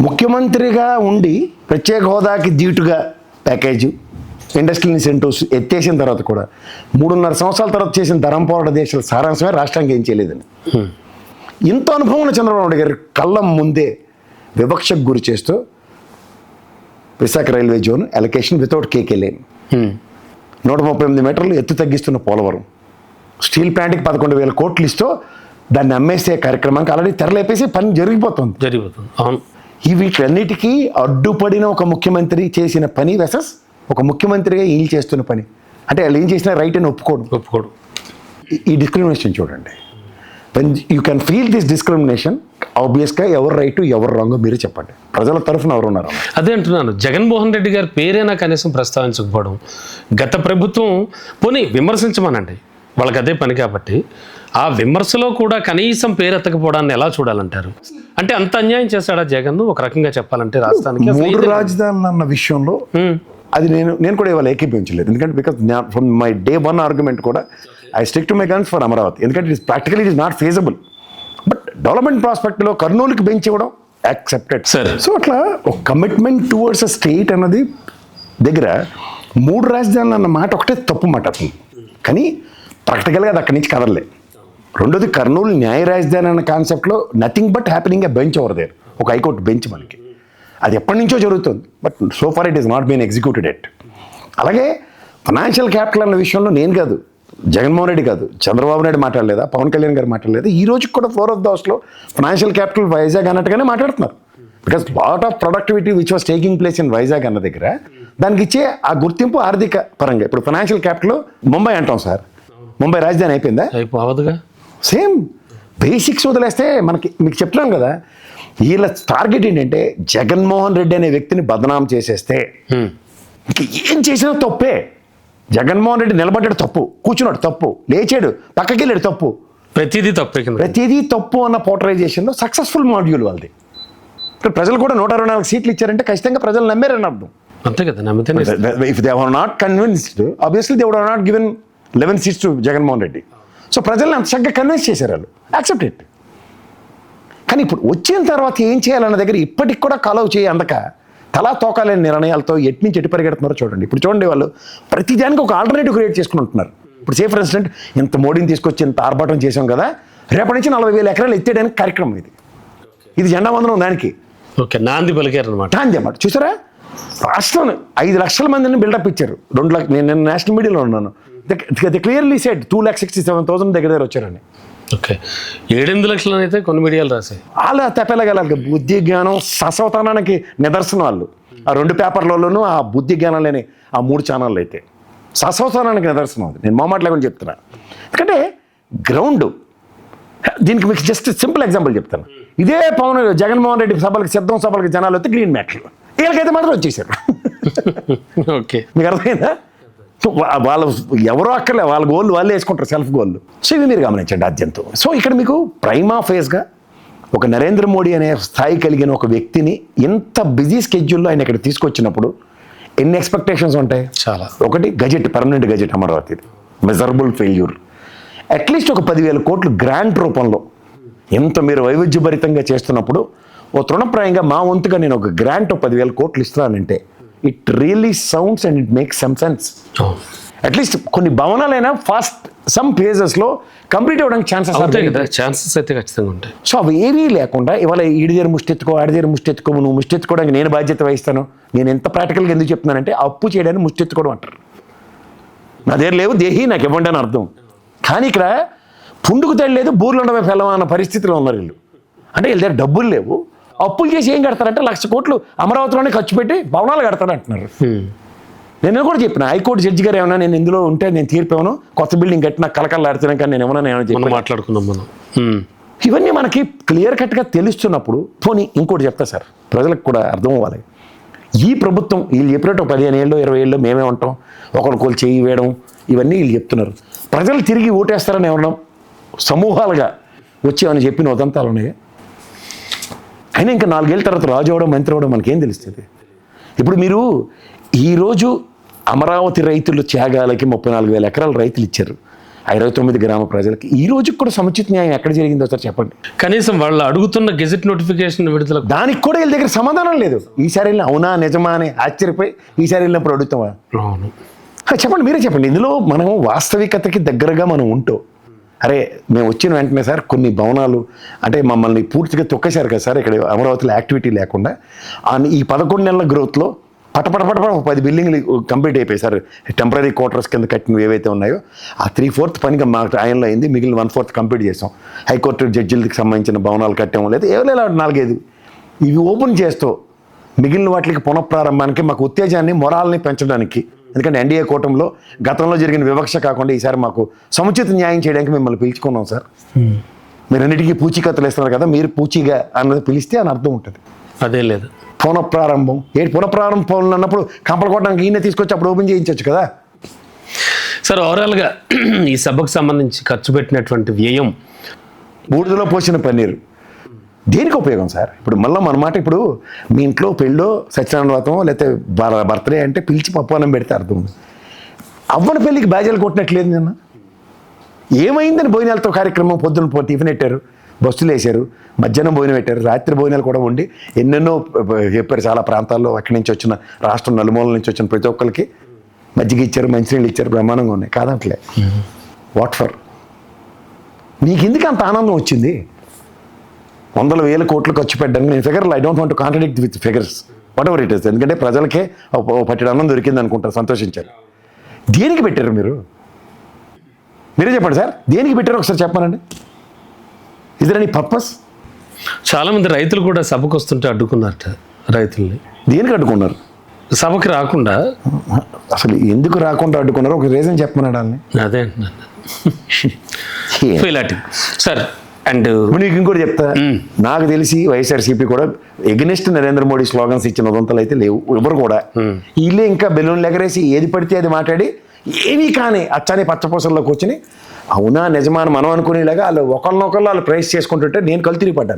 ముఖ్యమంత్రిగా ఉండి ప్రత్యేక హోదాకి దీటుగా ప్యాకేజు, ఇండస్ట్రియల్ ఇన్సెంటివ్స్ ఎత్తేసిన తర్వాత కూడా 3.5 సంవత్సరాల తర్వాత చేసిన ధరం పోరాట దేశాల సారాంశమే రాష్ట్రానికి ఏం చేయలేదని. ఇంత అనుభవం ఉన్న చంద్రబాబు నాయుడు గారి కళ్ళ ముందే వివక్షకు గురి చేస్తూ Visakha railway zone allocation without కేకేలేన్, 138 మీటర్లు ఎత్తు తగ్గిస్తున్న పోలవరం, స్టీల్ ప్లాంట్కి 11,000 కోట్లు ఇస్తూ దాన్ని అమ్మేసే కార్యక్రమానికి ఆల్రెడీ తెరలేపేసి పని జరిగిపోతుంది. అవును. ఈ వీటన్నిటికీ అడ్డుపడిన ఒక ముఖ్యమంత్రి చేసిన పని వెసస్ ఒక ముఖ్యమంత్రిగా వీళ్ళు చేస్తున్న పని, అంటే వాళ్ళు ఏం చేసినా రైట్ అని ఒప్పుకోడు. ఈ డిస్క్రిమినేషన్ చూడండి. When you can feel this discrimination, ఆబ్వియస్గా ఎవరు రైట్ ఎవరు రాంగ్ మీరు చెప్పండి. ప్రజల తరఫున ఎవరు ఉన్నారు? అదే అంటున్నాను. జగన్మోహన్ రెడ్డి గారి పేరైనా కనీసం ప్రస్తావించకపోవడం, గత ప్రభుత్వం పోనీ విమర్శించమనండి, వాళ్ళకి అదే పని కాబట్టి ఆ విమర్శలో కూడా కనీసం పేరెత్తకపోవడాన్ని ఎలా చూడాలంటారు? అంటే అంత అన్యాయం చేశాడా జగన్ ఒక రకంగా చెప్పాలంటే రాష్ట్రానికి? 3 రాజధానులు అన్న విషయంలో అది నేను కూడా ఇవాళ ఏకీపించలేదు. ఎందుకంటే because from my day 1 argument కూడా I stick to my guns for Amaravati. ఎందుకంటే it practically it is not feasible. But development ప్రాస్పెక్ట్లో కర్నూలుకి బెంచ్ ఇవ్వడం యాక్సెప్టెడ్. సో అట్లా ఒక కమిట్మెంట్ టువర్డ్స్ అ స్టేట్ అన్నది దగ్గర 3 రాజధానులు అన్న మాట ఒకటే తప్పు మాట అతను, కానీ ప్రాక్టికల్గా అది అక్కడి నుంచి కదలలే. రెండోది కర్నూలు న్యాయ రాజధాని అన్న కాన్సెప్ట్లో nothing but happening a bench over there, ఒక హైకోర్టు బెంచ్ మనకి. అది ఎప్పటి నుంచో జరుగుతుంది, but so far it is not been executed yet. అలాగే ఫైనాన్షియల్ క్యాపిటల్ అన్న విషయంలో నేను కాదు, జగన్మోహన్ రెడ్డి కాదు, చంద్రబాబు నాయుడు మాట్లాడలేదా, పవన్ కళ్యాణ్ గారు మాట్లాడలేదు. ఈ రోజుకి కూడా 4 ఆఫ్ ద హౌస్లో ఫైనాన్షియల్ క్యాపిటల్ వైజాగ్ అన్నట్టుగానే మాట్లాడుతున్నారు. Because lot of productivity which was taking place in Vizag అన్న దగ్గర దానికి ఇచ్చే ఆ గుర్తింపు ఆర్థిక పరంగా ఇప్పుడు ఫైనాన్షియల్ క్యాపిటల్ ముంబై అంటాం సార్, ముంబై రాజధాని అయిపోయిందా? అయిపోవదుగా. సేమ్ బేసిక్స్ వదిలేస్తే మనకి మీకు చెప్తున్నాను కదా, వీళ్ళ టార్గెట్ ఏంటంటే జగన్మోహన్ రెడ్డి అనే వ్యక్తిని బదనాం చేసేస్తే ఇంక ఏం చేసినా తప్పే. జగన్మోహన్ రెడ్డి నిలబడ్డాడు తప్పు, కూర్చున్నాడు తప్పు, లేచాడు పక్కకి వెళ్ళాడు తప్పు, ప్రతిదీ తప్పు అన్న పోర్ట్రైజేషన్లో సక్సెస్ఫుల్ మాడ్యూల్ వాళ్ళది. ఇక్కడ ప్రజలు కూడా 124 సీట్లు ఇచ్చారంటే ఖచ్చితంగా ప్రజలు నమ్మారని అర్థం. అంతే కదా, నమ్మితే. If they are not convinced obviously they would have not given 11 seats to Jaganmohan Reddy. So ప్రజల్ని అంత చక్కగా కన్విన్స్ చేశారు వాళ్ళు, యాక్సెప్ట్ ఇట్. కానీ ఇప్పుడు వచ్చిన తర్వాత ఏం చేయాలన్న దగ్గర ఇప్పటికి కూడా కాలవ్ చేయి అందక తలా తోకాలేని నిర్ణయాలతో ఎటు నుంచి ఎటు పరిగెడుతున్నారో చూడండి. ఇప్పుడు చూడండి, వాళ్ళు ప్రతిదానికి ఒక ఆల్టర్నేటివ్ క్రియేట్ చేసుకుని ఉంటున్నారు. ఇప్పుడు ఫర్ ఇన్స్టెంట్ ఇంత మోడీని తీసుకొచ్చి ఇంత ఆర్భాటం చేసాం కదా, రేపటి నుంచి 40,000 ఎకరాలు ఎత్తేయడానికి కార్యక్రమం ఇది జెండా వందనం దానికి. ఓకే, నాంది పలికారు అనమాట. నాంది అన్నమాట. చూసారా, రాష్ట్రం 5 లక్షల మందిని బిల్డప్ ఇచ్చారు. 2 లక్షలు, నేను నేషనల్ మీడియాలో ఉన్నాను, దే క్లియర్లీ సెడ్ 2,67,000 దగ్గర వచ్చారని. ఓకే, 7-8 లక్షలు అయితే కొన్ని మీడియాలు రాశాయి. వాళ్ళ తెప్పేలాగల బుద్ధి జ్ఞానం ససవతనానికి నిదర్శనం వాళ్ళు. ఆ 2 పేపర్లలోనూ ఆ బుద్ధి జ్ఞానం లేని ఆ 3 ఛానళ్ళు అయితే ససవతనానికి నిదర్శనం అది. నేను మాట్లాడలేకుండా చెప్తున్నా, ఎందుకంటే గ్రౌండ్. దీనికి మీకు జస్ట్ సింపుల్ ఎగ్జాంపుల్ చెప్తాను. ఇదే జగన్మోహన్ రెడ్డి సభలకి జనాలు వస్తే గ్రీన్ మ్యాట్లు, వీళ్ళకైతే మాత్రం వచ్చేసారు. ఓకే, మీకు అర్థమైందా? వాళ్ళు ఎవరో అక్కర్లే, వాళ్ళ గోళ్ళు వాళ్ళే వేసుకుంటారు, సెల్ఫ్ గోళ్ళు. సో ఇవి మీరు గమనించండి అత్యంతం. సో ఇక్కడ మీకు ప్రైమా ఫేస్గా ఒక నరేంద్ర మోడీ అనే స్థాయి కలిగిన ఒక వ్యక్తిని ఇంత బిజీ స్కెడ్యూల్లో ఆయన ఇక్కడ తీసుకొచ్చినప్పుడు ఎన్ని ఎక్స్పెక్టేషన్స్ ఉంటాయి? చాలా. ఒకటి gazette, permanent gazette Amaravati measurable failure. At least ఒక 10,000 కోట్లు గ్రాంట్ రూపంలో ఎంత మీరు వైవిధ్యభరితంగా చేస్తున్నప్పుడు ఓ తృణప్రాయంగా మా వంతుగా నేను ఒక గ్రాంట్ 10,000 కోట్లు ఇస్తున్నానంటే it really sounds and it makes some sense. At least కొన్ని భవనాలైనా ఫాస్ట్ సమ్ ఫేజెస్లో కంప్లీట్ అవ్వడానికి ఛాన్సెస్ అయితే ఖచ్చితంగా ఉంటాయి. సో అవి ఏమీ లేకుండా ఇవాళ ఈడి దగ్గర ముష్టెత్తుకో, ఆడి దగ్గర ముష్టెత్తుకో, నువ్వు ముష్టెత్తుకోవడానికి నేను బాధ్యత వహిస్తాను. నేను ఎంత ప్రాక్టికల్గా ఎందుకు చెప్తున్నానంటే అప్పు చేయడానికి ముష్టెత్తుకోవడం అంటారు. నా దగ్గర లేవు, దేహి నాకు ఇవ్వండి అని అర్థం. కానీ ఇక్కడ పుండుకు తేలేదు, బూర్లు ఉండమే ఫెలం అన్న పరిస్థితిలో ఉన్నారు వీళ్ళు. అంటే వీళ్ళ దగ్గర డబ్బులు లేవు, అప్పులు చేసి ఏం కడతారంటే 1,00,000 కోట్లు అమరావతిలోనే ఖర్చు పెట్టి భవనాలు కడతారంటున్నారు. నేను కూడా చెప్పిన హైకోర్టు జడ్జి గారు ఏమన్నా నేను ఇందులో ఉంటే నేను తీర్పేమను, కొత్త బిల్డింగ్ కట్టినా కలకల్లాడుతున్నాను, కానీ నేను ఏమన్నా చెప్పి మాట్లాడుకున్నాం మనం. ఇవన్నీ మనకి క్లియర్ కట్గా తెలుస్తున్నప్పుడు పోనీ ఇంకోటి చెప్తా సార్, ప్రజలకు కూడా అర్థం అవ్వాలి. ఈ ప్రభుత్వం వీళ్ళు చెప్పినట్టు 15 ఏళ్ళు 20 ఏళ్ళు మేమే ఉంటాం, ఒకరికొకరు చేయి వేయడం, ఇవన్నీ వీళ్ళు చెప్తున్నారు. ప్రజలు తిరిగి ఓటేస్తారని ఏమన్నా సమూహాలుగా వచ్చేవని చెప్పిన ఉదంతాలు ఉన్నాయి. అయినా ఇంకా 4 ఏళ్ళ తర్వాత రాజు అవడం మంత్రి అవడం మనకేం తెలుస్తుంది? ఇప్పుడు మీరు ఈరోజు అమరావతి రైతులు త్యాగాలకి 34,000 ఎకరాలు రైతులు ఇచ్చారు. ఆ 29 గ్రామ ప్రజలకి ఈ రోజుకి కూడా సముచిత న్యాయం ఎక్కడ జరిగిందో సార్ చెప్పండి. కనీసం వాళ్ళు అడుగుతున్న గెజెట్ నోటిఫికేషన్ విడుదల దానికి కూడా వీళ్ళ దగ్గర సమాధానం లేదు. ఈసారి వెళ్ళిన అవునా నిజమా అని ఆశ్చర్యపోయి ఈసారి వెళ్ళినప్పుడు అడుగుతామా? అవును. చెప్పండి, మీరే చెప్పండి. ఇందులో మనం వాస్తవికతకి దగ్గరగా మనం ఉంటూ, అరే మేము వచ్చిన వెంటనే సార్ కొన్ని భవనాలు అంటే మమ్మల్ని పూర్తిగా తొక్కేశారు కదా సార్, ఇక్కడ అమరావతిలో యాక్టివిటీ లేకుండా ఈ 11 నెలల గ్రోత్లో పటపట 10 బిల్డింగ్లు కంప్లీట్ అయిపోయి సార్. టెంపరీ క్వార్టర్స్ కింద కట్టినవి ఏవైతే ఉన్నాయో ఆ 3/4 పనిగా మా ఆయనలో అయింది. మిగిలిన 1/4 కంప్లీట్ చేసాం. హైకోర్టు జడ్జిలకి సంబంధించిన భవనాలు కట్టాము, లేదా ఏవైనా 4-5 ఇవి ఓపెన్ చేస్తూ మిగిలిన వాటికి పునఃప్రారంభానికి మాకు ఉత్తేజాన్ని మొరాల్ని పెంచడానికి, ఎందుకంటే ఎన్డీఏ కూటమిలో గతంలో జరిగిన వివక్ష కాకుండా ఈసారి మాకు సముచిత న్యాయం చేయడానికి మిమ్మల్ని పిలుచుకున్నాం సార్. మీరు అన్నిటికీ పూచీకత్తులు ఇస్తున్నారు కదా, మీరు పూచీగా అన్నది పిలిస్తే అని అర్థం ఉంటుంది. అదే లేదు పునఃప్రారంభం పునఃప్రారంభం అన్నప్పుడు కంపలు కొట్టడానికి ఈయన తీసుకొచ్చి అప్పుడు ఓపెన్ చేయించవచ్చు కదా సార్. ఓవరాల్గా ఈ సభకు సంబంధించి ఖర్చు పెట్టినటువంటి వ్యయం, బూడిదలో పోసిన పన్నీరు దేనికి ఉపయోగం సార్? ఇప్పుడు మళ్ళీ మన మాట, ఇప్పుడు మీ ఇంట్లో పెళ్ళో సత్యనారాయణ వ్రతం లేకపోతే బర్త్డే అంటే పిలిచి పప్పు అన్నం పెడితే అర్థం ఉంది. అవ్వని పెళ్ళికి బాజాలు కొట్టినట్లేదు నిన్న. ఏమైందని భోజనాలతో కార్యక్రమం, పొద్దున టిఫిన్ పెట్టారు, బస్సులు వేశారు, మధ్యాహ్నం భోజనం పెట్టారు, రాత్రి భోజనాలు కూడా ఉండి ఎన్నెన్నో చెప్పారు. చాలా ప్రాంతాల్లో అక్కడి నుంచి వచ్చిన రాష్ట్రం నలుమూలల నుంచి వచ్చిన ప్రతి ఒక్కరికి మజ్జిగ ఇచ్చారు, మంచినీళ్ళు ఇచ్చారు, బ్రహ్మాండంగా ఉన్నాయి కాదంటలే. What for? మీకు ఎందుకు అంత ఆనందం వచ్చింది? 100,000 కోట్లు ఖర్చు పెట్టడానికి నేను ఫిగర్లు I don't want to contradict with figures whatever it is. ఎందుకంటే ప్రజలకే పట్టెడు అన్నం దొరికింది అనుకుంటారు, సంతోషించారు. దేనికి పెట్టారు మీరు? మీరే చెప్పండి సార్, దేనికి పెట్టారు ఒకసారి చెప్పానండి. Is there any purpose? చాలామంది రైతులు కూడా సభకు వస్తుంటే అడ్డుకున్నారట. రైతుల్ని దేనికి అడ్డుకున్నారు? సభకి రాకుండా. అసలు ఎందుకు రాకుండా అడ్డుకున్నారు? ఒక రీజన్ చెప్పమన్నాడు వాళ్ళని. అదే అంటున్నాను సార్. అండ్ నీకు ఇంకోటి చెప్తా, నాకు తెలిసి వైఎస్ఆర్సీపీ కూడా ఎగనెస్ట్ నరేంద్ర మోడీ స్లోగన్స్ ఇచ్చిన ఉదంతలు అయితే లేవు ఎవరు కూడా. వీళ్ళే ఇంకా బెలూన్లు ఎగరేసి ఏది పడితే అది మాట్లాడి ఏమీ కానీ అచ్చని పచ్చపూసల్లో కూర్చొని అవునా నిజమా అని మనం అనుకునేలాగా వాళ్ళు ఒకళ్ళనొకళ్ళు వాళ్ళు ప్రైస్ చేసుకుంటుంటే నేను కళ్ళు తిరిగి పడ్డాను.